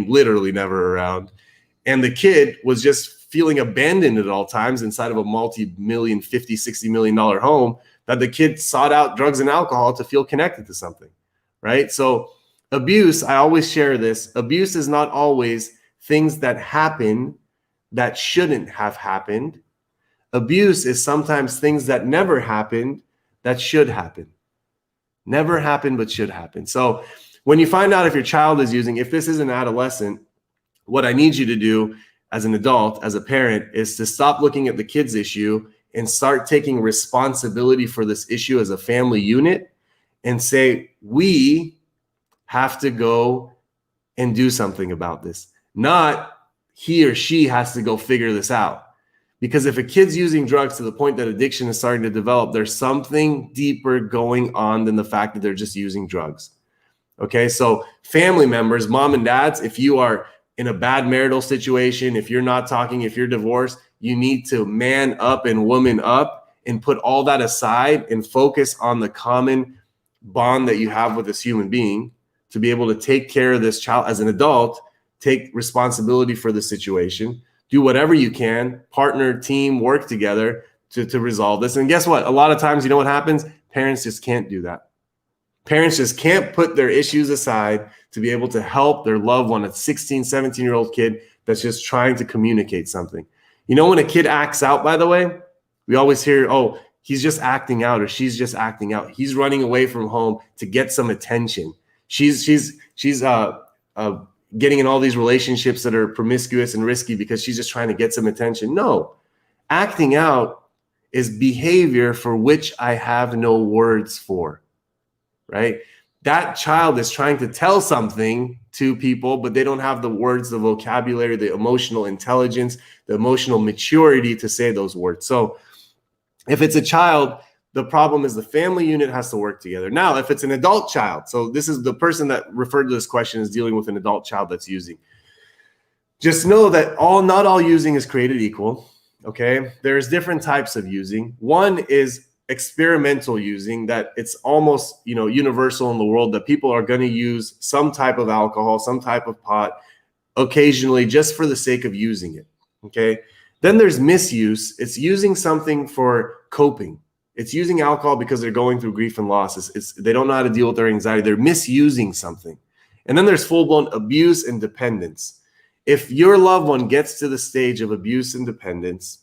literally never around. And the kid was just feeling abandoned at all times inside of a multi-million, $50, $60 million home, that the kid sought out drugs and alcohol to feel connected to something, right? So abuse, I always share this, abuse is not always things that happen that shouldn't have happened. Abuse is sometimes things that never happened that should happen. Never happened, but should happen. So when you find out if your child is using, if this is an adolescent, what I need you to do as an adult, as a parent, is to stop looking at the kid's issue and start taking responsibility for this issue as a family unit and say, we have to go and do something about this. Not he or she has to go figure this out. Because if a kid's using drugs to the point that addiction is starting to develop, there's something deeper going on than the fact that they're just using drugs. Okay, so family members, mom and dads, if you are in a bad marital situation, if you're not talking, if you're divorced, you need to man up and woman up and put all that aside and focus on the common bond that you have with this human being to be able to take care of this child as an adult, take responsibility for the situation, do whatever you can, partner, team, work together to resolve this. And guess what? A lot of times, you know what happens? Parents just can't do that. Parents just can't put their issues aside to be able to help their loved one, a 16, 17-year-old kid that's just trying to communicate something. You know, when a kid acts out, by the way, we always hear, oh, he's just acting out or she's just acting out. He's running away from home to get some attention. She's getting in all these relationships that are promiscuous and risky because she's just trying to get some attention. No, acting out is behavior for which I have no words for, right? That child is trying to tell something to people, but they don't have the words, the vocabulary, the emotional intelligence, the emotional maturity to say those words. So if it's a child, the problem is the family unit has to work together. Now, if it's an adult child, so this is the person that referred to this question is dealing with an adult child that's using. Just know that not all using is created equal, okay? There's different types of using. One is experimental using, that it's almost, universal in the world that people are going to use some type of alcohol, some type of pot occasionally just for the sake of using it, okay? Then there's misuse. It's using something for coping. It's using alcohol because they're going through grief and loss. They don't know how to deal with their anxiety. They're misusing something. And then there's full-blown abuse and dependence. If your loved one gets to the stage of abuse and dependence,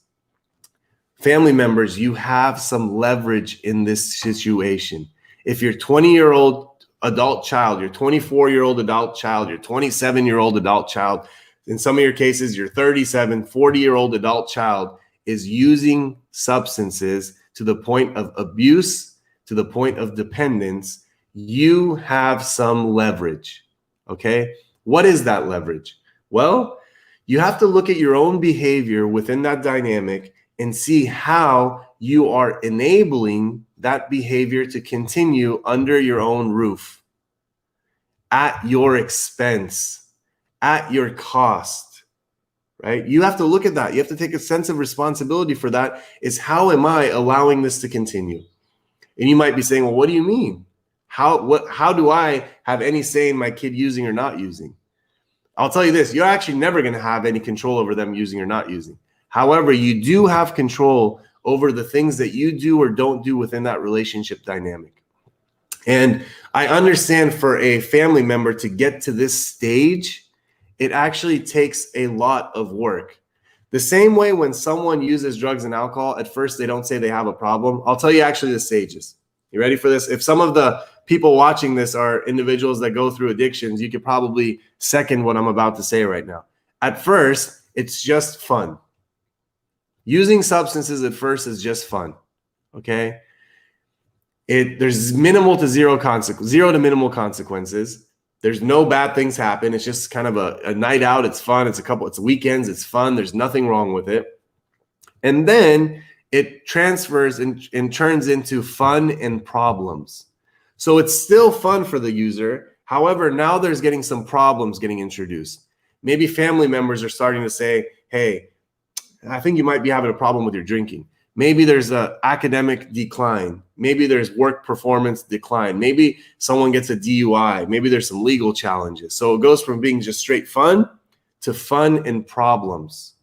family members, you have some leverage in this situation. If your 20-year-old adult child, your 24-year-old adult child, your 27-year-old adult child, in some of your cases, your 37, 40-year-old adult child is using substances to the point of abuse, to the point of dependence, you have some leverage, okay? What is that leverage? Well, you have to look at your own behavior within that dynamic and see how you are enabling that behavior to continue under your own roof, at your expense, at your cost. Right? You have to look at that. You have to take a sense of responsibility for that. Is how am I allowing this to continue? And you might be saying, well, what do you mean? How do I have any say in my kid using or not using? I'll tell you this, you're actually never going to have any control over them using or not using. However, you do have control over the things that you do or don't do within that relationship dynamic. And I understand for a family member to get to this stage, it actually takes a lot of work. The same way when someone uses drugs and alcohol, at first they don't say they have a problem. I'll tell you actually the stages. You ready for this? If some of the people watching this are individuals that go through addictions, you could probably second what I'm about to say right now. At first, it's just fun. Using substances at first is just fun, okay? There's minimal to zero to minimal consequences. There's no bad things happen. It's just kind of a night out. It's fun. It's weekends. It's fun. There's nothing wrong with it. And then it transfers and turns into fun and problems. So it's still fun for the user. However, now there's getting some problems getting introduced. Maybe family members are starting to say, hey, I think you might be having a problem with your drinking. Maybe there's a academic decline. Maybe there's work performance decline. Maybe someone gets a DUI. Maybe there's some legal challenges. So it goes from being just straight fun to fun and problems.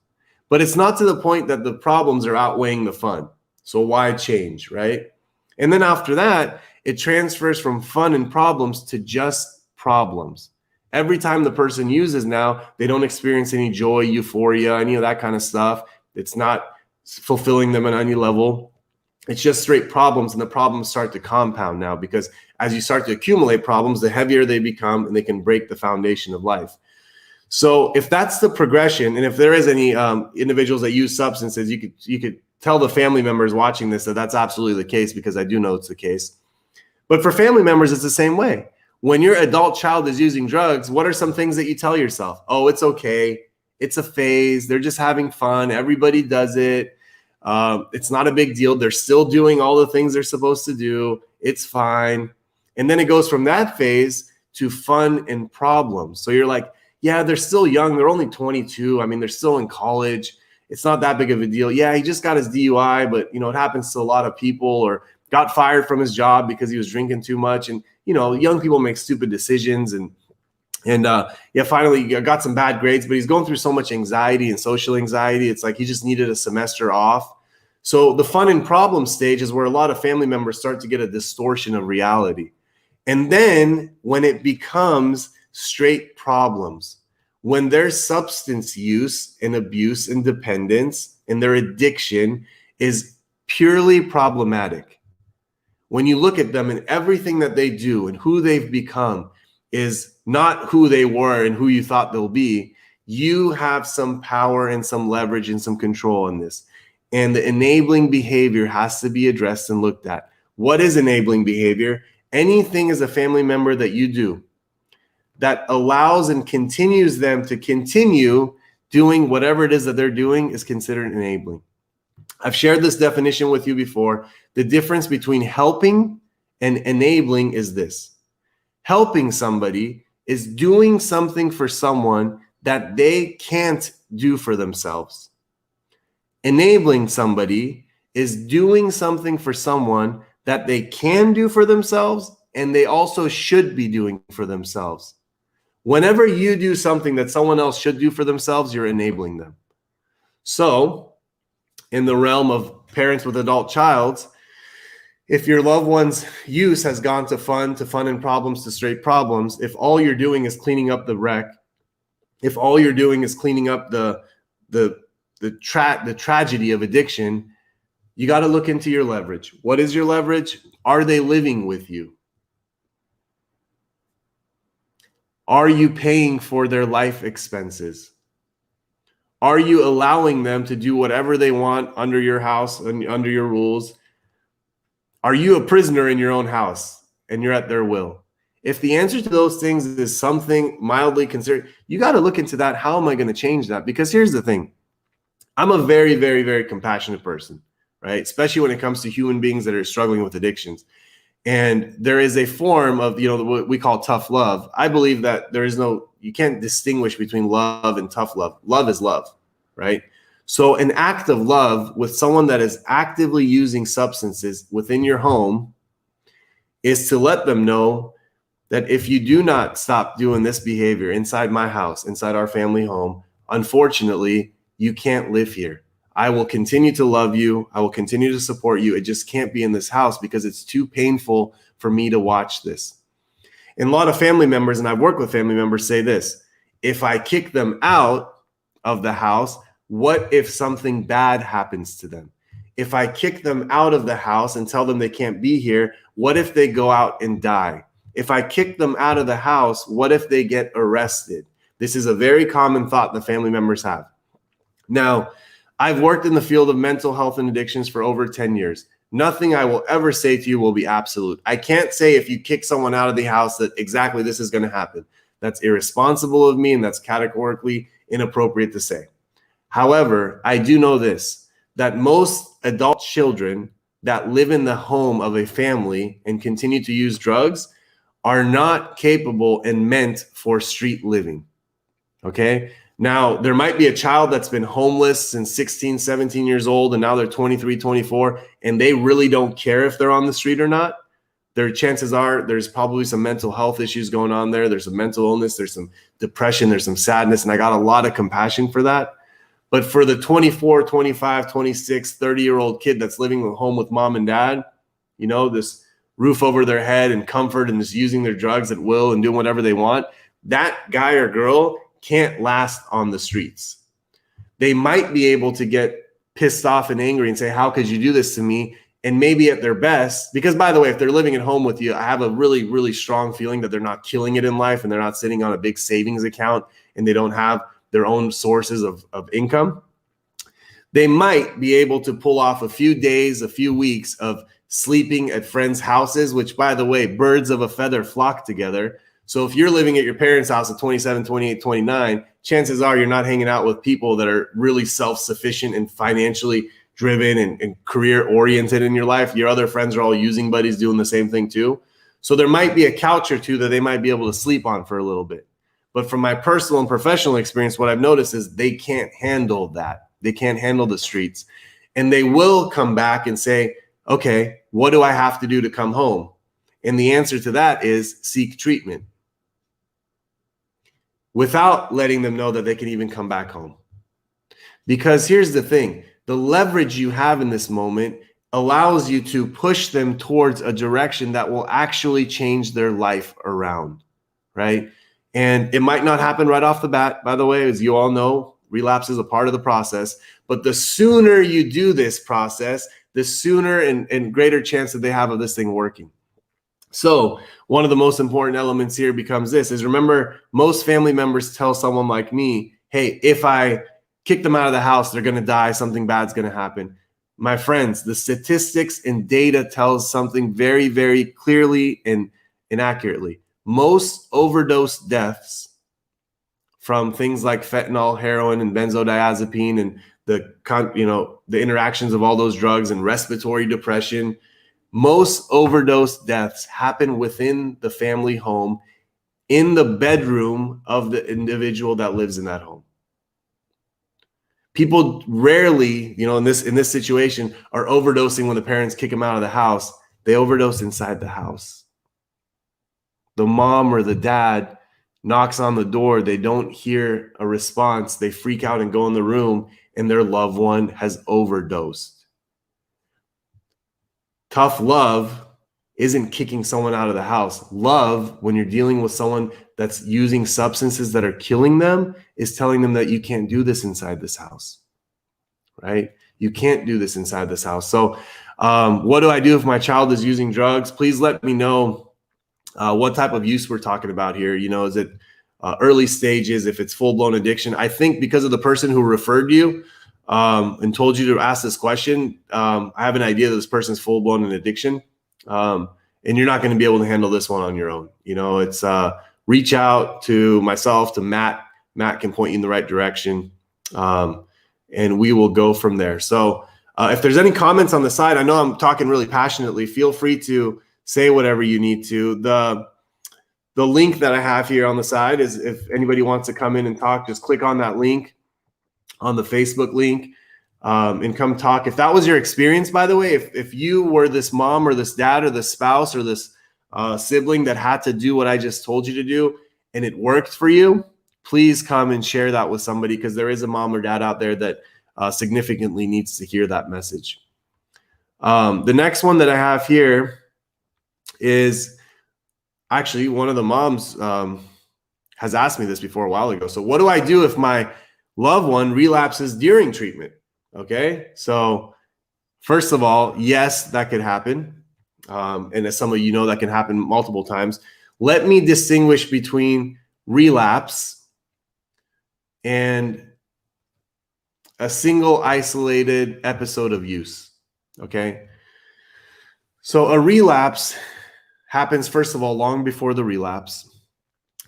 But it's not to the point that the problems are outweighing the fun. So why change, right? And then after that, it transfers from fun and problems to just problems. Every time the person uses now, they don't experience any joy, euphoria, any of that kind of stuff. It's not fulfilling them on any level. It's just straight problems, and the problems start to compound now, because as you start to accumulate problems, the heavier they become and they can break the foundation of life. So if that's the progression, and if there is any individuals that use substances, you could tell the family members watching this that that's absolutely the case, because I do know it's the case. But for family members, it's the same way. When your adult child is using drugs, what are some things that you tell yourself? Oh, it's okay. It's a phase. They're just having fun. Everybody does it. It's not a big deal. They're still doing all the things they're supposed to do. It's fine. And then it goes from that phase to fun and problems. So you're like, yeah, they're still young. They're only 22. I mean, they're still in college. It's not that big of a deal. Yeah, he just got his DUI, but it happens to a lot of people, or got fired from his job because he was drinking too much. And young people make stupid decisions, and finally got some bad grades, but he's going through so much anxiety and social anxiety. It's like he just needed a semester off. So the fun and problem stage is where a lot of family members start to get a distortion of reality. And then when it becomes straight problems, when their substance use and abuse and dependence and their addiction is purely problematic, when you look at them and everything that they do and who they've become is not who they were and who you thought they'll be, you have some power and some leverage and some control in this. And the enabling behavior has to be addressed and looked at. What is enabling behavior? Anything as a family member that you do that allows and continues them to continue doing whatever it is that they're doing is considered enabling. I've shared this definition with you before. The difference between helping and enabling is this. Helping somebody is doing something for someone that they can't do for themselves. Enabling somebody is doing something for someone that they can do for themselves and they also should be doing for themselves. Whenever you do something that someone else should do for themselves, you're enabling them. So, in the realm of parents with adult childs, if your loved one's use has gone to fun and problems to straight problems, if all you're doing is cleaning up the wreck, if all you're doing is cleaning up the tragedy of addiction, you got to look into your leverage. What is your leverage? Are they living with you? Are you paying for their life expenses? Are you allowing them to do whatever they want under your house and under your rules? Are you a prisoner in your own house and you're at their will? If the answer to those things is something mildly considered, you got to look into that. How am I going to change that? Because here's the thing. I'm a very, very, very compassionate person, right? Especially when it comes to human beings that are struggling with addictions. And there is a form of, what we call tough love. I believe that you can't distinguish between love and tough love. Love is love, right? So an act of love with someone that is actively using substances within your home is to let them know that if you do not stop doing this behavior inside my house, inside our family home, unfortunately, you can't live here. I will continue to love you. I will continue to support you. It just can't be in this house because it's too painful for me to watch this. And a lot of family members, and I've worked with family members, say this: if I kick them out of the house, what if something bad happens to them? If I kick them out of the house and tell them they can't be here, what if they go out and die? If I kick them out of the house, what if they get arrested? This is a very common thought that family members have. Now, I've worked in the field of mental health and addictions for over 10 years. Nothing I will ever say to you will be absolute. I can't say if you kick someone out of the house that exactly this is going to happen. That's irresponsible of me, and that's categorically inappropriate to say. However, I do know this, that most adult children that live in the home of a family and continue to use drugs are not capable and meant for street living. Okay? Now, there might be a child that's been homeless since 16, 17 years old, and now they're 23, 24, and they really don't care if they're on the street or not. Their chances are there's probably some mental health issues going on there. There's some mental illness, there's some depression, there's some sadness, and I got a lot of compassion for that. But for the 24, 25, 26, 30-year-old kid that's living at home with mom and dad, you know, this roof over their head and comfort and just using their drugs at will and doing whatever they want, that guy or girl can't last on the streets. They might be able to get pissed off and angry and say, how could you do this to me? And maybe at their best, because by the way, if they're living at home with you, I have a really, really strong feeling that they're not killing it in life and they're not sitting on a big savings account and they don't have their own sources of income. They might be able to pull off a few days, a few weeks of sleeping at friends' houses, which by the way, birds of a feather flock together. So if you're living at your parents' house at 27, 28, 29, chances are you're not hanging out with people that are really self-sufficient and financially driven and career-oriented in your life. Your other friends are all using buddies doing the same thing too. So there might be a couch or two that they might be able to sleep on for a little bit. But from my personal and professional experience, what I've noticed is they can't handle that. They can't handle the streets. And they will come back and say, okay, what do I have to do to come home? And the answer to that is seek treatment, without letting them know that they can even come back home. Because here's the thing, the leverage you have in this moment allows you to push them towards a direction that will actually change their life around, right? And it might not happen right off the bat, by the way, as you all know, relapse is a part of the process. But the sooner you do this process, the sooner and greater chance that they have of this thing working. So one of the most important elements here becomes this, is remember, most family members tell someone like me, hey, if I kick them out of the house, they're going to die, something bad's going to happen. My friends, the statistics and data tells something very, very clearly and accurately. Most overdose deaths from things like fentanyl, heroin, and benzodiazepine, and the interactions of all those drugs and respiratory depression, most overdose deaths happen within the family home, in the bedroom of the individual that lives in that home. People rarely, in this situation, are overdosing when the parents kick them out of the house. They overdose inside the house. The mom or the dad knocks on the door. They don't hear a response. They freak out and go in the room, and their loved one has overdosed. Tough love isn't kicking someone out of the house. Love, when you're dealing with someone that's using substances that are killing them, is telling them that you can't do this inside this house, right? You can't do this inside this house. So what do I do if my child is using drugs? Please let me know what type of use we're talking about here. Is it early stages, if it's full-blown addiction? I think because of the person who referred you and told you to ask this question, I have an idea that this person's full-blown in addiction. And you're not going to be able to handle this one on your own. It's reach out to myself, to Matt. Matt can point you in the right direction, and we will go from there. So if there's any comments on the side, I know I'm talking really passionately. Feel free to say whatever you need to. The link that I have here on the side is, if anybody wants to come in and talk, just click on that link on the Facebook link and come talk. If that was your experience, by the way, if you were this mom or this dad or this spouse or this sibling that had to do what I just told you to do and it worked for you, please come and share that with somebody, because there is a mom or dad out there that significantly needs to hear that message. The next one that I have here is actually one of the moms has asked me this before a while ago. So what do I do if my loved one relapses during treatment? Okay, so first of all, yes, that could happen. And as some of you know, that can happen multiple times. Let me distinguish between relapse and a single isolated episode of use. Okay, so a relapse happens, first of all, long before the relapse.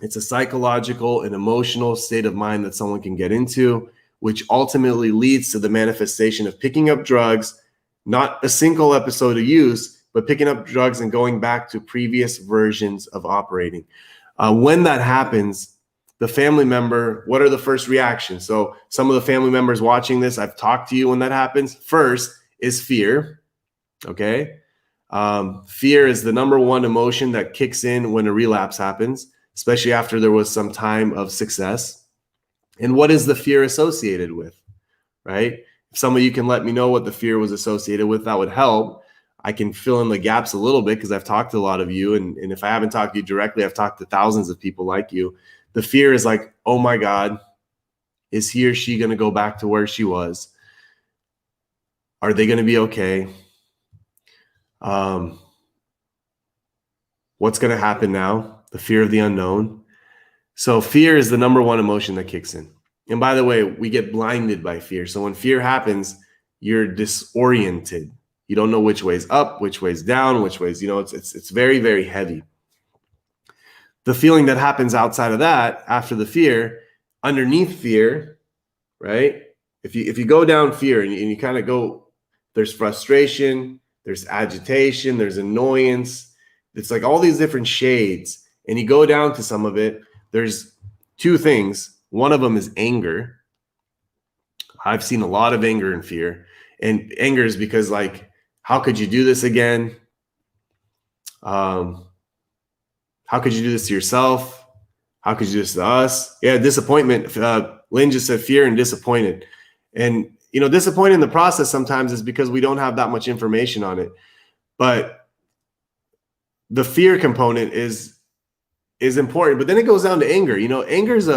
It's a psychological and emotional state of mind that someone can get into, which ultimately leads to the manifestation of picking up drugs, not a single episode of use, but picking up drugs and going back to previous versions of operating. When that happens, the family member, what are the first reactions? So some of the family members watching this, I've talked to you when that happens. First is fear. Okay. Fear is the number one emotion that kicks in when a relapse happens, especially after there was some time of success. And what is the fear associated with, right? If some of you can let me know what the fear was associated with, that would help. I can fill in the gaps a little bit because I've talked to a lot of you. And if I haven't talked to you directly, I've talked to thousands of people like you. The fear is like, oh my God, is he or she going to go back to where she was? Are they going to be okay? What's going to happen now? The fear of the unknown. So fear is the number one emotion that kicks in. And by the way, we get blinded by fear. So when fear happens, you're disoriented. You don't know which way's up, which way's down, which way's, it's very, very heavy. The feeling that happens outside of that, after the fear, underneath fear, right? If you go down fear and you kind of go, there's frustration, there's agitation, there's annoyance. It's like all these different shades. And you go down to some of it, there's two things. One of them is anger. I've seen a lot of anger and fear. And anger is because, like, how could you do this again? How could you do this to yourself? How could you do this to us? Yeah, disappointment. Lynn just said fear and disappointed. And, disappointed in the process sometimes is because we don't have that much information on it. But the fear component is important. But then it goes down to anger. Anger is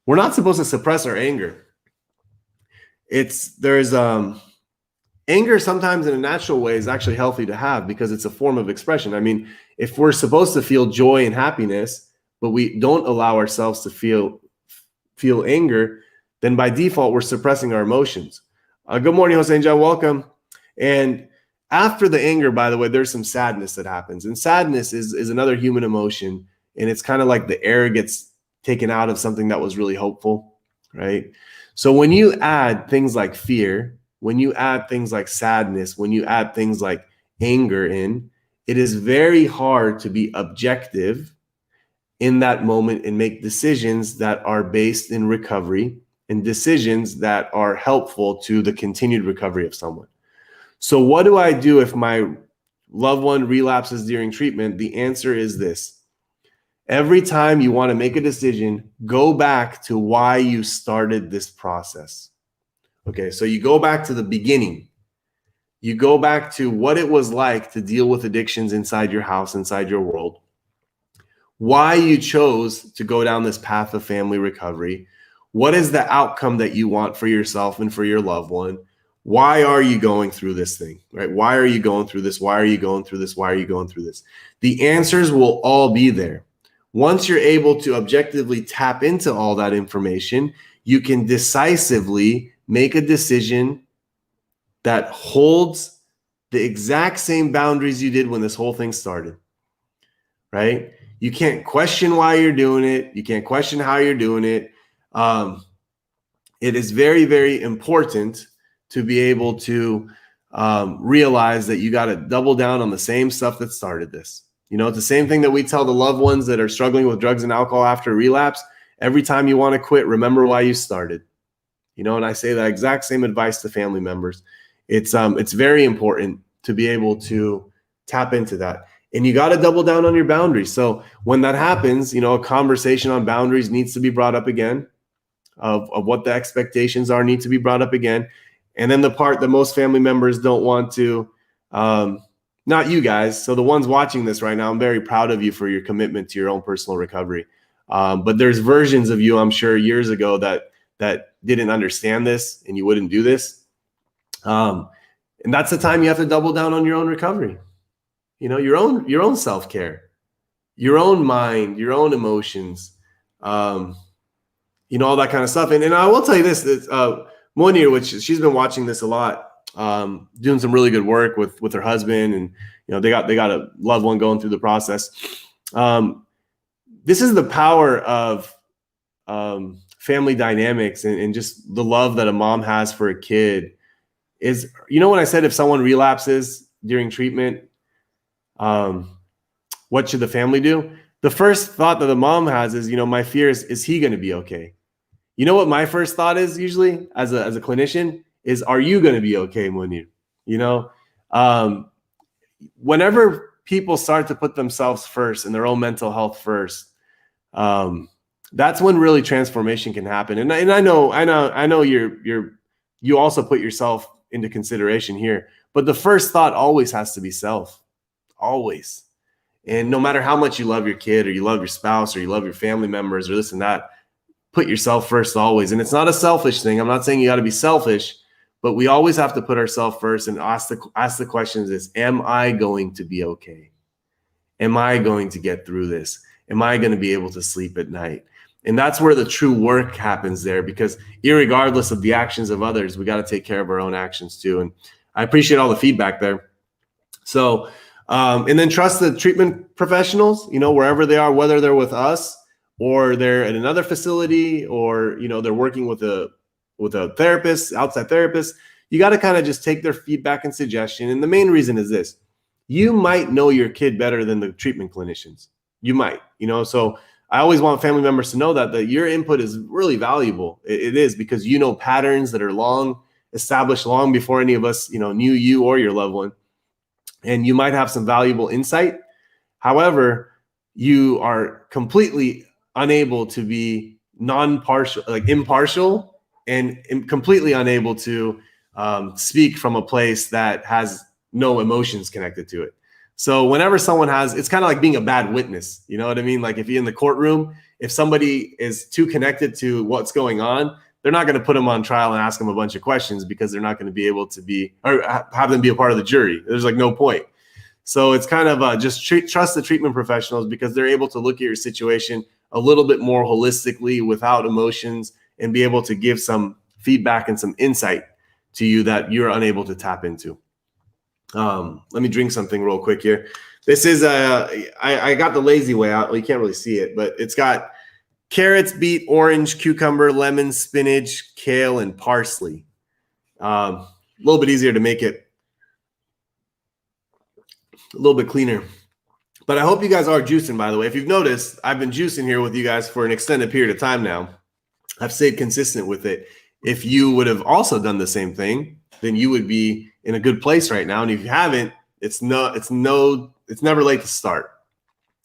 we're not supposed to suppress our anger. Anger sometimes in a natural way is actually healthy to have because it's a form of expression. I mean, if we're supposed to feel joy and happiness, but we don't allow ourselves to feel anger, then by default, we're suppressing our emotions. Good morning, Jose and John. Welcome. And after the anger, by the way, there's some sadness that happens. And sadness is another human emotion. And it's kind of like the air gets taken out of something that was really hopeful, right? So when you add things like fear, when you add things like sadness, when you add things like anger in, it is very hard to be objective in that moment and make decisions that are based in recovery and decisions that are helpful to the continued recovery of someone. So what do I do if my loved one relapses during treatment? The answer is this. Every time you want to make a decision, go back to why you started this process. Okay, so you go back to the beginning. You go back to what it was like to deal with addictions inside your house, inside your world. Why you chose to go down this path of family recovery. What is the outcome that you want for yourself and for your loved one? Why are you going through this thing, right? Why are you going through this? Why are you going through this? Why are you going through this? The answers will all be there. Once you're able to objectively tap into all that information, you can decisively make a decision that holds the exact same boundaries you did when this whole thing started, right? You can't question why you're doing it. You can't question how you're doing it. It is very, very important to be able to realize that you got to double down on the same stuff that started this. It's the same thing that we tell the loved ones that are struggling with drugs and alcohol after a relapse. Every time you want to quit, remember why you started. And I say that exact same advice to family members. It's very important to be able to tap into that. And you got to double down on your boundaries. So when that happens, a conversation on boundaries needs to be brought up again, of what the expectations are need to be brought up again. And then the part that most family members don't want to, not you guys. So the ones watching this right now, I'm very proud of you for your commitment to your own personal recovery. But there's versions of you, I'm sure, years ago that didn't understand this and you wouldn't do this. And that's the time you have to double down on your own recovery. Your own self-care, your own mind, your own emotions, all that kind of stuff. And I will tell you this, Monir, which she's been watching this a lot, doing some really good work with her husband, and they got a loved one going through the process. This is the power of family dynamics and just the love that a mom has for a kid. Is when I said if someone relapses during treatment, what should the family do? the first thought that the mom has is, my fear is he going to be okay? You know what my first thought is usually as a clinician is, are you going to be okay, Munir? Whenever people start to put themselves first and their own mental health first, that's when really transformation can happen. And I know you also put yourself into consideration here, but the first thought always has to be self, always. And no matter how much you love your kid or you love your spouse or you love your family members or this and that, put yourself first always. And it's not a selfish thing. I'm not saying you got to be selfish, but we always have to put ourselves first and ask the questions is, am I going to be okay? Am I going to get through this? Am I going to be able to sleep at night? And that's where the true work happens there, because irregardless of the actions of others, we got to take care of our own actions too. And I appreciate all the feedback there. So, and then trust the treatment professionals, wherever they are, whether they're with us or they're at another facility or, they're working with a therapist, outside therapist. You got to kind of just take their feedback and suggestion. And the main reason is this: you might know your kid better than the treatment clinicians. You might, so I always want family members to know that your input is really valuable. It is, because you know patterns that are established long before any of us, knew you or your loved one. And you might have some valuable insight. However, you are completely unable to be impartial, and completely unable to speak from a place that has no emotions connected to it. So whenever someone it's kind of like being a bad witness. You know what I mean? Like if you're in the courtroom, if somebody is too connected to what's going on, they're not going to put them on trial and ask them a bunch of questions, because they're not going to be able to have them be a part of the jury. There's no point. So it's kind of just trust the treatment professionals, because they're able to look at your situation a little bit more holistically without emotions, and be able to give some feedback and some insight to you that you're unable to tap into. Let me drink something real quick here. This is I got the lazy way out. Well, you can't really see it, but it's got carrots, beet, orange, cucumber, lemon, spinach, kale, and parsley. A little bit easier to make it a little bit cleaner. But I hope you guys are juicing, by the way. If you've noticed, I've been juicing here with you guys for an extended period of time now. I've stayed consistent with it. If you would have also done the same thing, then you would be in a good place right now. And if you haven't, it's never late to start.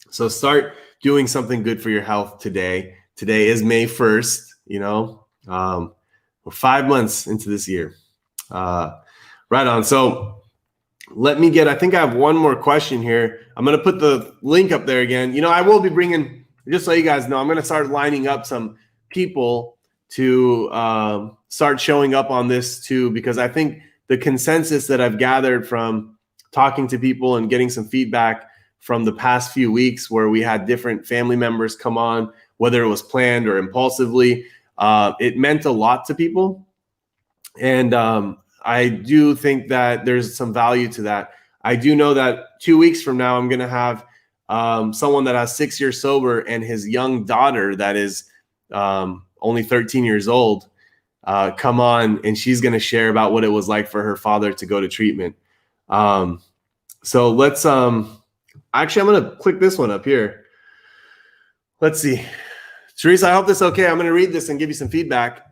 So start doing something good for your health today. Today is May 1st, we're 5 months into this year. Right on. So I think I have one more question here. I'm going to put the link up there again. I will be bringing, just so you guys know, I'm going to start lining up some people to start showing up on this too, because I think the consensus that I've gathered from talking to people and getting some feedback from the past few weeks, where we had different family members come on, whether it was planned or impulsively, it meant a lot to people. And I do think that there's some value to that. I do know that 2 weeks from now, I'm going to have someone that has 6 years sober and his young daughter that is only 13 years old come on, and she's going to share about what it was like for her father to go to treatment. So let's actually, I'm going to click this one up here. Let's see. Teresa, I hope this is okay. I'm going to read this and give you some feedback.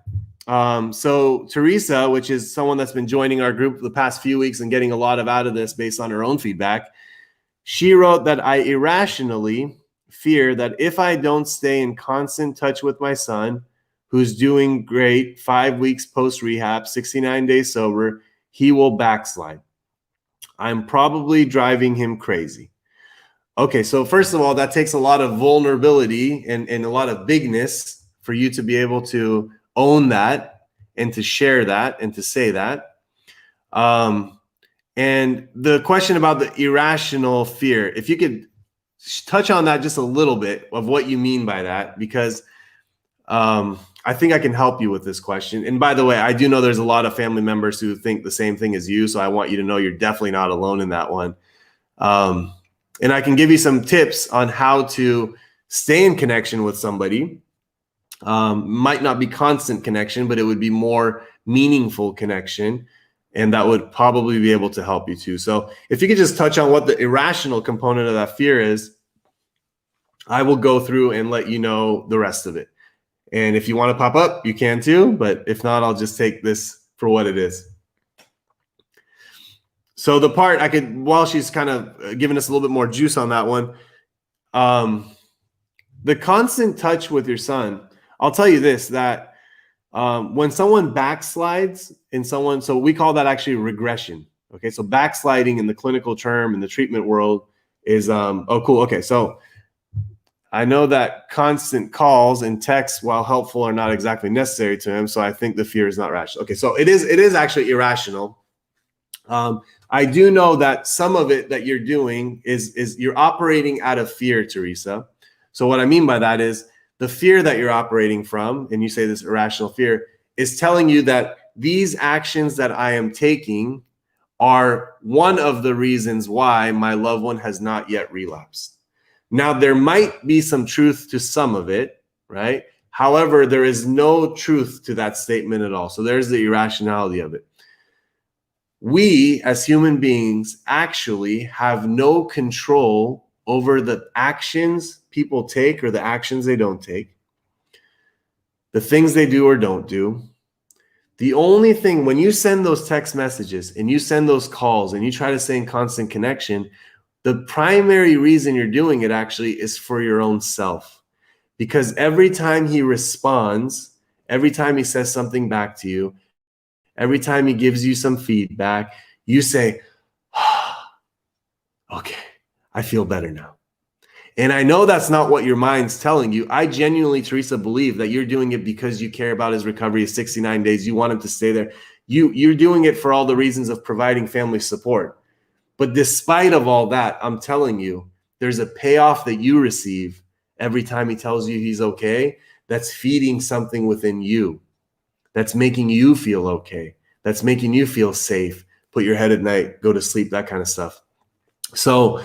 So Teresa, which is someone that's been joining our group the past few weeks and getting a lot out of this based on her own feedback, she wrote that I irrationally fear that if I don't stay in constant touch with my son, who's doing great, 5 weeks post-rehab, 69 days sober, he will backslide. I'm probably driving him crazy. Okay, so first of all, that takes a lot of vulnerability and a lot of bigness for you to be able to own that and to share that and to say that. And the question about the irrational fear, if you could touch on that just a little bit of what you mean by that, because I think I can help you with this question. And by the way, I do know there's a lot of family members who think the same thing as you. So I want you to know you're definitely not alone in that one. And I can give you some tips on how to stay in connection with somebody. Might not be constant connection, but it would be more meaningful connection. And that would probably be able to help you too. So if you could just touch on what the irrational component of that fear is, I will go through and let you know the rest of it. And if you want to pop up, you can too. But if not, I'll just take this for what it is. So the part I could, while she's kind of giving us a little bit more juice on that one, the constant touch with your son, I'll tell you this, that when someone backslides in someone, so we call that actually regression. Okay, so backsliding in the clinical term in the treatment world is, oh, cool. Okay, so I know that constant calls and texts, while helpful, are not exactly necessary to him. So I think the fear is not rational. Okay, so it is actually irrational. I do know that some of it that you're doing is you're operating out of fear, Teresa. So what I mean by that is the fear that you're operating from, and you say this irrational fear, is telling you that these actions that I am taking are one of the reasons why my loved one has not yet relapsed. Now, there might be some truth to some of it, right? However, there is no truth to that statement at all. So there's the irrationality of it. We, as human beings, actually have no control over the actions people take or the actions they don't take, the things they do or don't do. The only thing, when you send those text messages and you send those calls and you try to stay in constant connection, the primary reason you're doing it actually is for your own self. Because every time he responds, every time he says something back to you, every time he gives you some feedback, you say, okay, I feel better now. And I know that's not what your mind's telling you. I genuinely, Teresa, believe that you're doing it because you care about his recovery of 69 days. You want him to stay there. You're doing it for all the reasons of providing family support. But despite of all that, I'm telling you, there's a payoff that you receive every time he tells you he's okay. That's feeding something within you. That's making you feel okay. That's making you feel safe. Put your head at night, go to sleep, that kind of stuff. So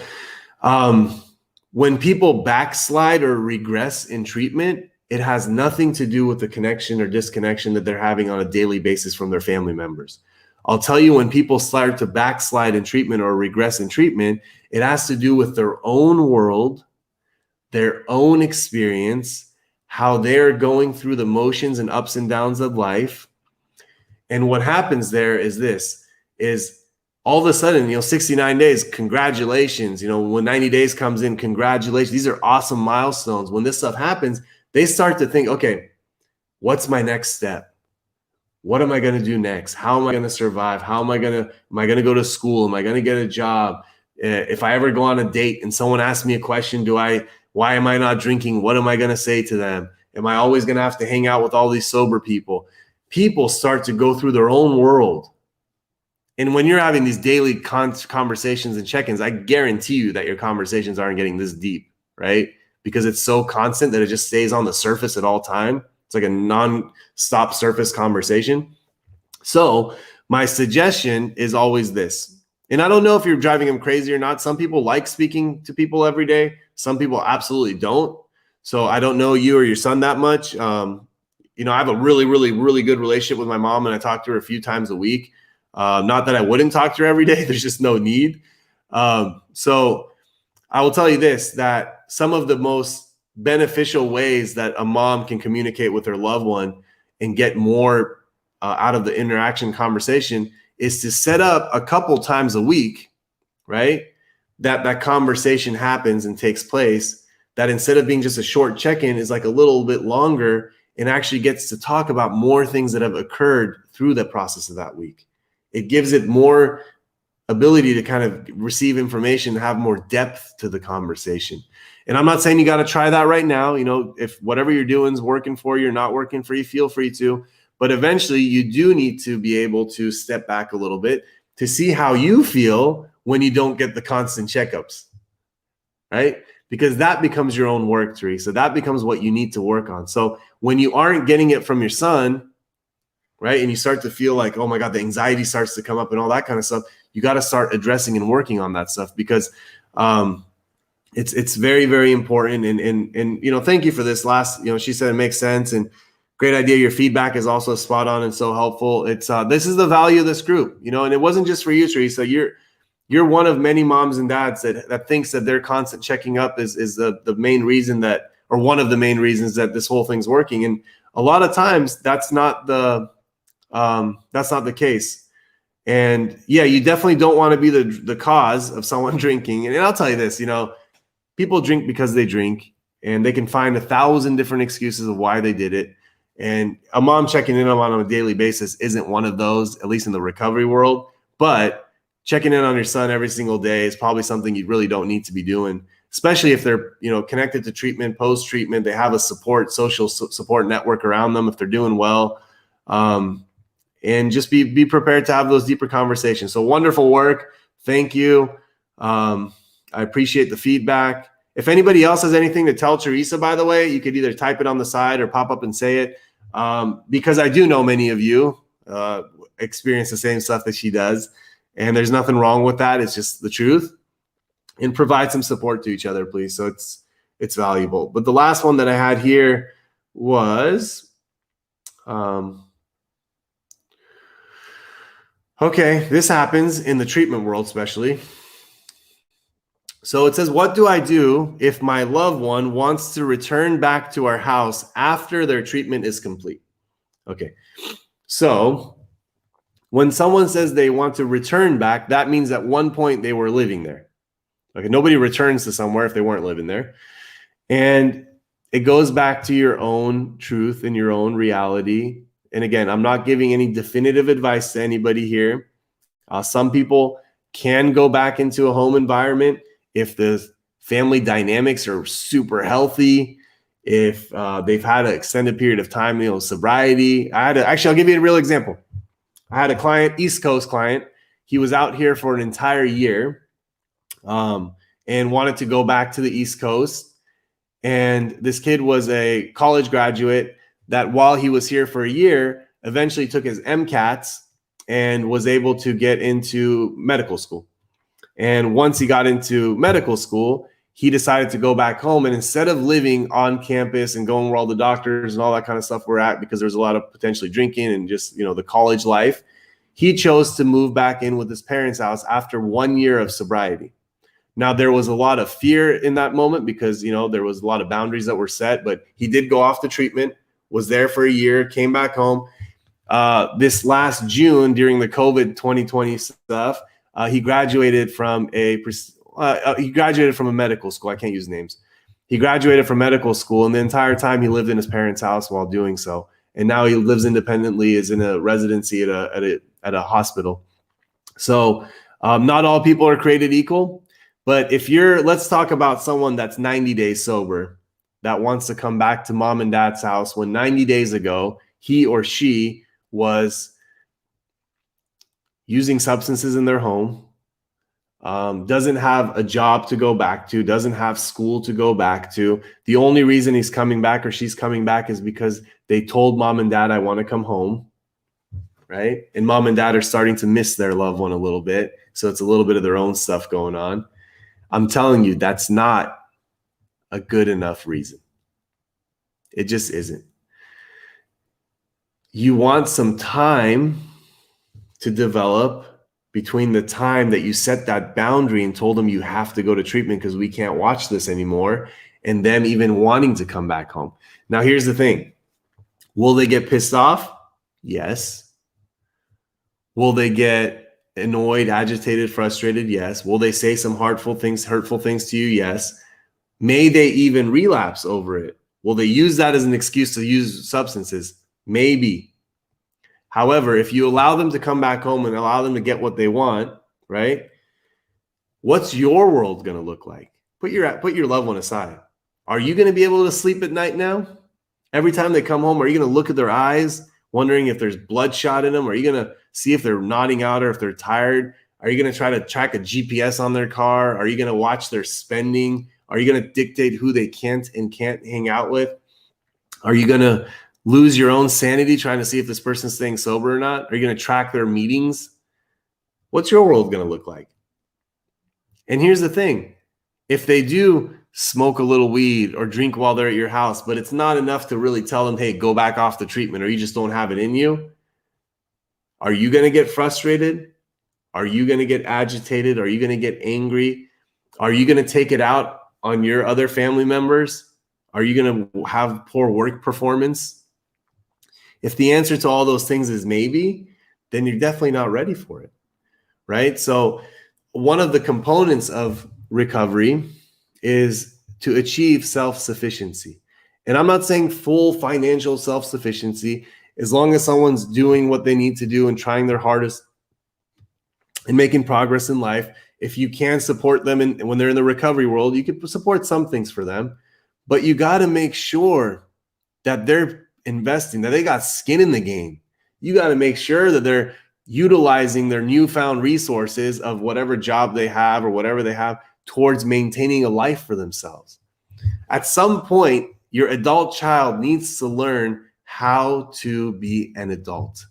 when people backslide or regress in treatment, it has nothing to do with the connection or disconnection that they're having on a daily basis from their family members. I'll tell you, when people start to backslide in treatment or regress in treatment, it has to do with their own world, their own experience, how they're going through the motions and ups and downs of life. And what happens there is this, is all of a sudden, 69 days, congratulations. When 90 days comes in, congratulations. These are awesome milestones. When this stuff happens, they start to think, okay, what's my next step? What am I going to do next? How am I going to survive? Am I going to go to school? Am I going to get a job? If I ever go on a date and someone asks me a question, why am I not drinking? What am I going to say to them? Am I always going to have to hang out with all these sober people? People start to go through their own world. And when you're having these daily conversations and check-ins, I guarantee you that your conversations aren't getting this deep, right? Because it's so constant that it just stays on the surface at all time. It's like a non-stop surface conversation. So my suggestion is always this. And I don't know if you're driving them crazy or not. Some people like speaking to people every day. Some people absolutely don't. So I don't know you or your son that much. I have a really, really, really good relationship with my mom, and I talk to her a few times a week. Not that I wouldn't talk to her every day. There's just no need. So I will tell you this, that some of the most beneficial ways that a mom can communicate with her loved one and get more out of the interaction conversation is to set up a couple times a week, right? That conversation happens and takes place, that instead of being just a short check-in is like a little bit longer and actually gets to talk about more things that have occurred through the process of that week. It gives it more ability to kind of receive information, have more depth to the conversation. And I'm not saying you got to try that right now. If whatever you're doing is working for you or not working for you, feel free to. But eventually you do need to be able to step back a little bit to see how you feel when you don't get the constant checkups, right? Because that becomes your own work, Teresa. That becomes what you need to work on. So when you aren't getting it from your son, right, and you start to feel like, oh my God, the anxiety starts to come up and all that kind of stuff, you got to start addressing and working on that stuff, because it's very, very important. And thank you for this last, she said it makes sense and great idea. Your feedback is also spot on and so helpful. It's this is the value of this group, and it wasn't just for you, Teresa. You're one of many moms and dads that thinks that their constant checking up is the main reason that, or one of the main reasons that this whole thing's working. And a lot of times that's not the case. And yeah, you definitely don't want to be the cause of someone drinking. And I'll tell you this, people drink because they drink, and they can find 1,000 different excuses of why they did it. And a mom checking in on a daily basis isn't one of those, at least in the recovery world. But checking in on your son every single day is probably something you really don't need to be doing, especially if they're, connected to treatment, post-treatment, they have a social support network around them if they're doing well. And just be prepared to have those deeper conversations. So wonderful work. Thank you. I appreciate the feedback. If anybody else has anything to tell Teresa, by the way, you could either type it on the side or pop up and say it, because I do know many of you experience the same stuff that she does, and there's nothing wrong with that. It's just the truth. And provide some support to each other, please. So it's valuable. But the last one that I had here was, okay, this happens in the treatment world, especially. So it says, what do I do if my loved one wants to return back to our house after their treatment is complete? Okay, so when someone says they want to return back, that means at one point they were living there. Okay, nobody returns to somewhere if they weren't living there. And it goes back to your own truth and your own reality. And again, I'm not giving any definitive advice to anybody here. Some people can go back into a home environment if the family dynamics are super healthy, if they've had an extended period of time, sobriety. I'll give you a real example. I had a client, East Coast client. He was out here for an entire year and wanted to go back to the East Coast. And this kid was a college graduate that while he was here for a year, eventually took his MCATs and was able to get into medical school. And once he got into medical school, he decided to go back home. And instead of living on campus and going where all the doctors and all that kind of stuff were at, because there's a lot of potentially drinking and just, the college life, he chose to move back in with his parents' house after 1 year of sobriety. Now, there was a lot of fear in that moment because, there was a lot of boundaries that were set, but he did go off the treatment, was there for a year, came back home. This last June during the COVID 2020 stuff, he graduated from a medical school. I can't use names. He graduated from medical school, and the entire time he lived in his parents' house while doing so. And now he lives independently, is in a residency at a hospital. So not all people are created equal, but let's talk about someone that's 90 days sober that wants to come back to mom and dad's house when 90 days ago, he or she was using substances in their home, doesn't have a job to go back to, doesn't have school to go back to. The only reason he's coming back or she's coming back is because they told mom and dad, I want to come home, right? And mom and dad are starting to miss their loved one a little bit. So it's a little bit of their own stuff going on. I'm telling you, that's not a good enough reason. It just isn't. You want some time to develop between the time that you set that boundary and told them you have to go to treatment because we can't watch this anymore, and them even wanting to come back home. Now, here's the thing. Will they get pissed off? Yes. Will they get annoyed, agitated, frustrated? Yes. Will they say some hurtful things to you? Yes. May they even relapse over it? Will they use that as an excuse to use substances? Maybe. However, if you allow them to come back home and allow them to get what they want, right? What's your world going to look like? Put your loved one aside. Are you going to be able to sleep at night now? Every time they come home, are you going to look at their eyes, wondering if there's bloodshot in them? Are you going to see if they're nodding out or if they're tired? Are you going to try to track a GPS on their car? Are you going to watch their spending? Are you going to dictate who they can't and can't hang out with? Are you going to lose your own sanity trying to see if this person's staying sober or not? Are you going to track their meetings? What's your world going to look like? And here's the thing. If they do smoke a little weed or drink while they're at your house, but it's not enough to really tell them, hey, go back off the treatment, or you just don't have it in you, are you going to get frustrated? Are you going to get agitated? Are you going to get angry? Are you going to take it out on your other family members? Are you going to have poor work performance? If the answer to all those things is maybe, then you're definitely not ready for it, right? So one of the components of recovery is to achieve self-sufficiency. And I'm not saying full financial self-sufficiency, as long as someone's doing what they need to do and trying their hardest and making progress in life. If you can support them when they're in the recovery world, you can support some things for them, but you got to make sure that they're investing, that they got skin in the game. You got to make sure that they're utilizing their newfound resources of whatever job they have or whatever they have towards maintaining a life for themselves. At some point, your adult child needs to learn how to be an adult.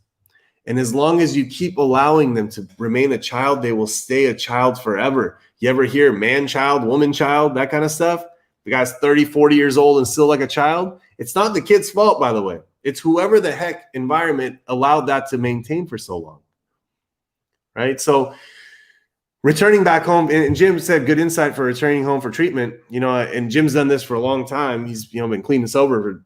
And as long as you keep allowing them to remain a child, they will stay a child forever. You ever hear man child, woman child, that kind of stuff? The guy's 30, 40 years old and still like a child. It's not the kid's fault, by the way. It's whoever the heck environment allowed that to maintain for so long, right? So returning back home, and Jim said good insight for returning home for treatment, and Jim's done this for a long time. He's, been clean and sober for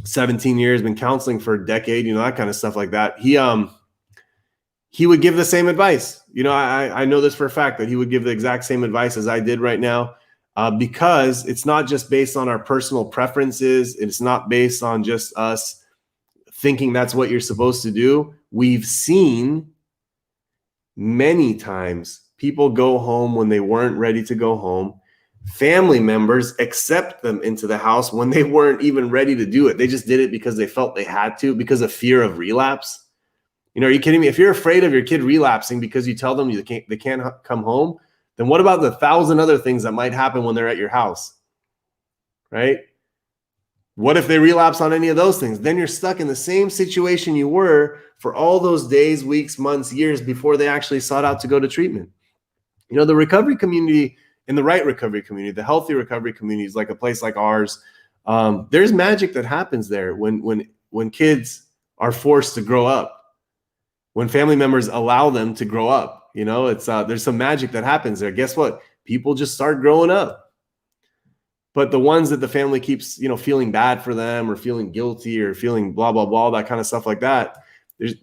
17 years, been counseling for a decade, that kind of stuff like that. He would give the same advice. I know this for a fact that he would give the exact same advice as I did right now, because it's not just based on our personal preferences. It's not based on just us thinking that's what you're supposed to do. We've seen many times people go home when they weren't ready to go home. Family members accept them into the house when they weren't even ready to do it. They just did it because they felt they had to, because of fear of relapse. Are you kidding me? If you're afraid of your kid relapsing because you tell them they can't come home, then what about the 1,000 other things that might happen when they're at your house, right? What if they relapse on any of those things? Then you're stuck in the same situation you were for all those days, weeks, months, years before they actually sought out to go to treatment. The recovery community, in the right recovery community, the healthy recovery community is like a place like ours. There's magic that happens there when kids are forced to grow up, when family members allow them to grow up. There's some magic that happens there. Guess what? People just start growing up. But the ones that the family keeps, feeling bad for them or feeling guilty or feeling blah, blah, blah, that kind of stuff like that,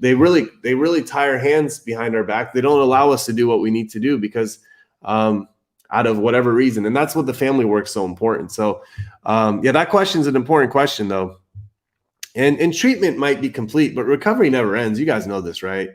they really tie our hands behind our back. They don't allow us to do what we need to do because out of whatever reason. And that's what the family work's so important. So that question is an important question though. And treatment might be complete, but recovery never ends. You guys know this, right?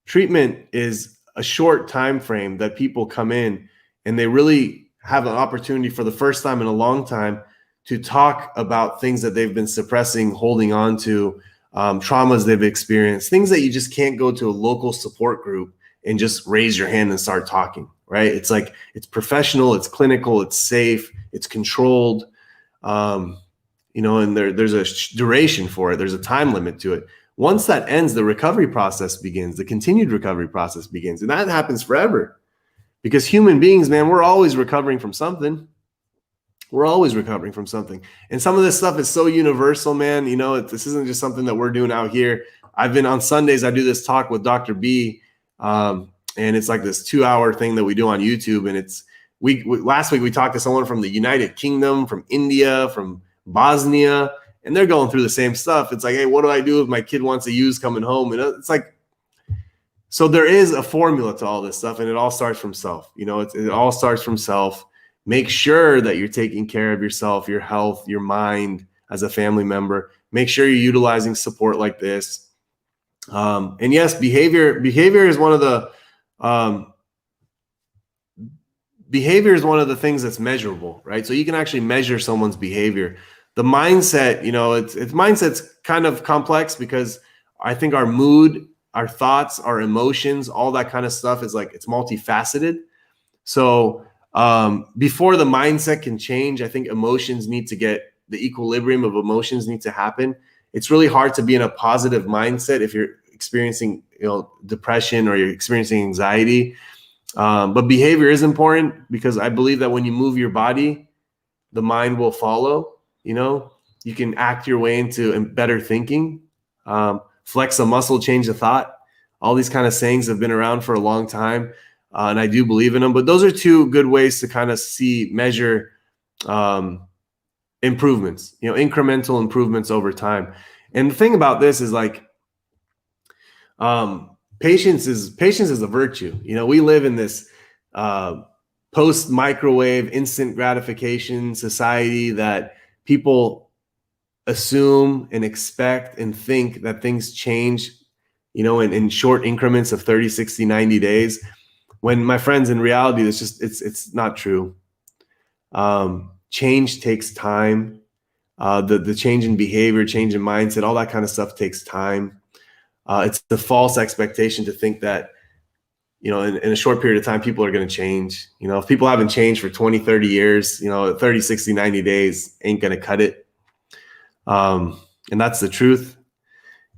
Treatment is a short time frame that people come in and they really have an opportunity for the first time in a long time to talk about things that they've been suppressing, holding on to, traumas they've experienced, things that you just can't go to a local support group and just raise your hand and start talking, right? It's like, it's professional, it's clinical, it's safe, it's controlled, and there's a duration for it. There's a time limit to it. Once that ends, the recovery process begins, the continued recovery process begins. And that happens forever because human beings, man, we're always recovering from something. We're always recovering from something. And some of this stuff is so universal, man. This isn't just something that we're doing out here. I've been on Sundays, I do this talk with Dr. B, and it's like this 2-hour thing that we do on YouTube. And last week we talked to someone from the United Kingdom, from India, from Bosnia, and they're going through the same stuff. It's like, hey, what do I do if my kid wants to use coming home? And it's like, so there is a formula to all this stuff, and it all starts from self. It all starts from self. Make sure that you're taking care of yourself, your health, your mind as a family member. Make sure you're utilizing support like this. And yes, behavior is one of the things that's measurable, right? So you can actually measure someone's behavior. The mindset, mindset's kind of complex because I think our mood, our thoughts, our emotions, all that kind of stuff is it's multifaceted. So before the mindset can change, I think emotions need to the equilibrium of emotions need to happen. It's really hard to be in a positive mindset if you're experiencing, depression or you're experiencing anxiety. But behavior is important because I believe that when you move your body, the mind will follow. You can act your way into better thinking, flex a muscle, change a thought. All these kind of sayings have been around for a long time, and I do believe in them. But those are two good ways to kind of measure improvements, incremental improvements over time. And the thing about this is like, patience is a virtue. We live in this post microwave instant gratification society that people assume and expect and think that things change, in short increments of 30, 60, 90 days. When, my friends, in reality, it's not true. Change takes time. The change in behavior, change in mindset, all that kind of stuff takes time. It's the false expectation to think that, in a short period of time, people are going to change. If people haven't changed for 20, 30 years, 30, 60, 90 days ain't going to cut it. And that's the truth.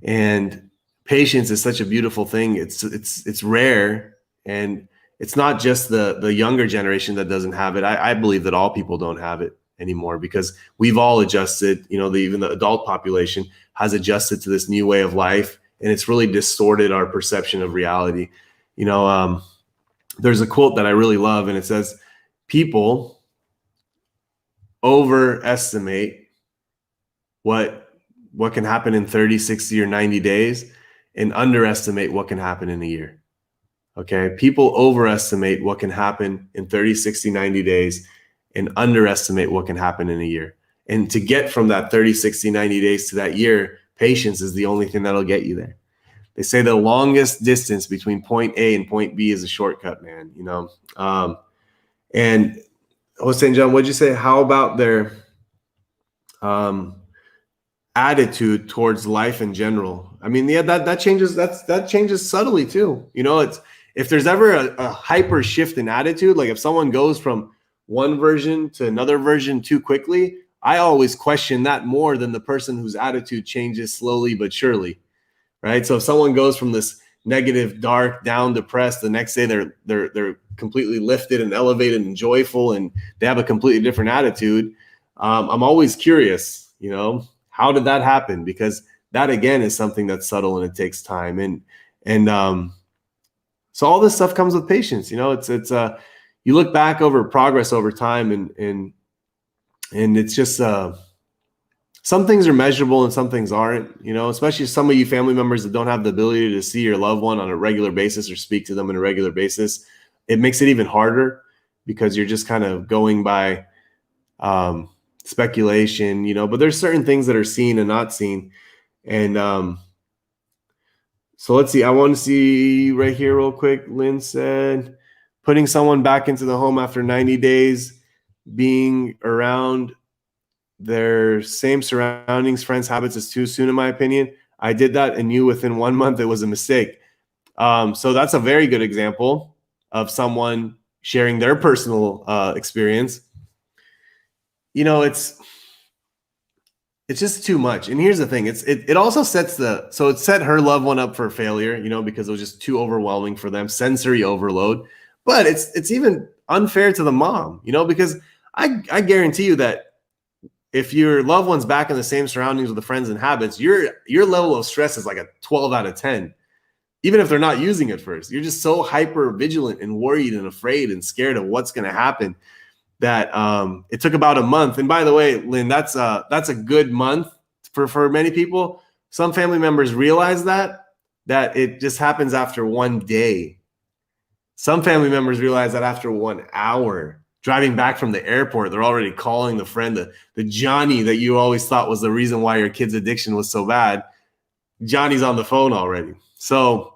And patience is such a beautiful thing. It's rare. And it's not just the younger generation that doesn't have it. I believe that all people don't have it anymore, because we've all adjusted, even the adult population has adjusted to this new way of life, and it's really distorted our perception of reality. There's a quote that I really love, and it says, people overestimate what can happen in 30, 60, or 90 days and underestimate what can happen in a year. Okay. People overestimate what can happen in 30, 60, 90 days and underestimate what can happen in a year. And to get from that 30, 60, 90 days to that year, patience is the only thing that'll get you there. They say the longest distance between point A and point B is a shortcut, man. And I was saying, John, what'd you say? How about their attitude towards life in general? I mean, yeah, that changes. That changes subtly too. It's, if there's ever a hyper shift in attitude, like if someone goes from one version to another version too quickly, I always question that more than the person whose attitude changes slowly but surely, right? So if someone goes from this negative, dark, down, depressed, the next day they're completely lifted and elevated and joyful, and they have a completely different attitude. I'm always curious, how did that happen? Because that, again, is something that's subtle and it takes time. And so all this stuff comes with patience. It's you look back over progress over time, and it's just some things are measurable and some things aren't. Especially some of you family members that don't have the ability to see your loved one on a regular basis or speak to them on a regular basis. It makes it even harder, because you're just kind of going by speculation. But there's certain things that are seen and not seen. And so let's see. I want to see right here real quick. Lynn said, putting someone back into the home after 90 days, being around their same surroundings, friends, habits is too soon, in my opinion. I did that and knew within 1 month it was a mistake. So that's a very good example of someone sharing their personal experience. It's just too much. And here's the thing. It also so it set her loved one up for failure, because it was just too overwhelming for them, sensory overload. But it's even unfair to the mom, because I guarantee you that if your loved one's back in the same surroundings with the friends and habits, your level of stress is like a 12 out of 10. Even if they're not using it first, you're just so hyper vigilant and worried and afraid and scared of what's going to happen that it took about a month. And by the way, Lynn, that's a good month for many people. Some family members realize that it just happens after 1 day. Some family members realize that after 1 hour. Driving back from the airport, they're already calling the friend, the Johnny that you always thought was the reason why your kid's addiction was so bad. Johnny's on the phone already. So,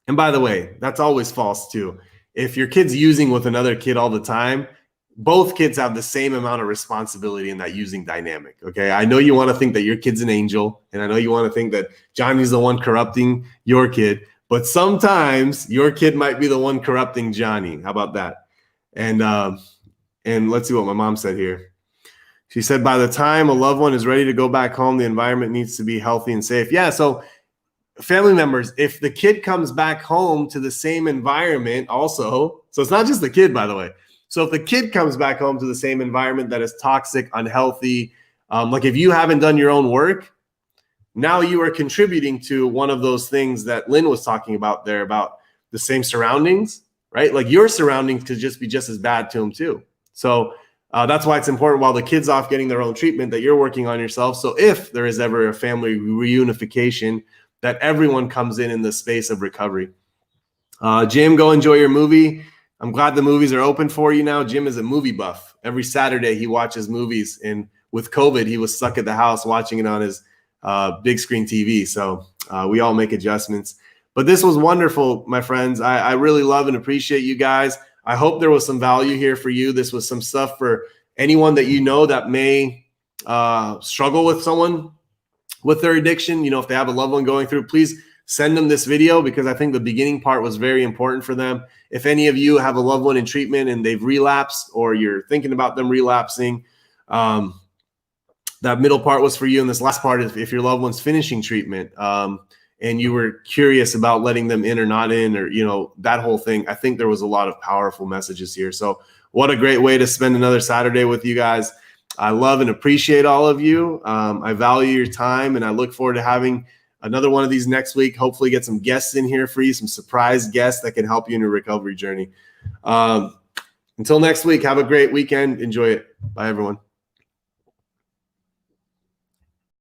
and by the way, that's always false too. If your kid's using with another kid all the time, both kids have the same amount of responsibility in that using dynamic. Okay. I know you want to think that your kid's an angel, and I know you want to think that Johnny's the one corrupting your kid, but sometimes your kid might be the one corrupting Johnny. How about that? And let's see what my mom said here. She said, by the time a loved one is ready to go back home, the environment needs to be healthy and safe. Yeah. So family members, if the kid comes back home to the same environment also, so it's not just the kid, by the way. So if the kid comes back home to the same environment that is toxic, unhealthy, like if you haven't done your own work, now you are contributing to one of those things that Lynn was talking about there, about the same surroundings, right? Like your surroundings could just be just as bad to them too. So that's why it's important, while the kid's off getting their own treatment, that you're working on yourself. So if there is ever a family reunification, that everyone comes in the space of recovery. Jim, go enjoy your movie. I'm glad the movies are open for you now. Jim is a movie buff. Every Saturday he watches movies, and with COVID, he was stuck at the house watching it on his big screen TV. So we all make adjustments. But this was wonderful, my friends. I really love and appreciate you guys. I hope there was some value here for you. This was some stuff for anyone that you know that may struggle with someone with their addiction. You know, if they have a loved one going through, please send them this video, because I think the beginning part was very important for them. If any of you have a loved one in treatment and they've relapsed, or you're thinking about them relapsing, that middle part was for you. And this last part is if your loved one's finishing treatment, and you were curious about letting them in or not in, or, you know, that whole thing. I think there was a lot of powerful messages here. So what a great way to spend another Saturday with you guys. I love and appreciate all of you. I value your time, and I look forward to having another one of these next week. Hopefully get some guests in here for you, some surprise guests that can help you in your recovery journey. Until next week, have a great weekend. Enjoy it. Bye, everyone.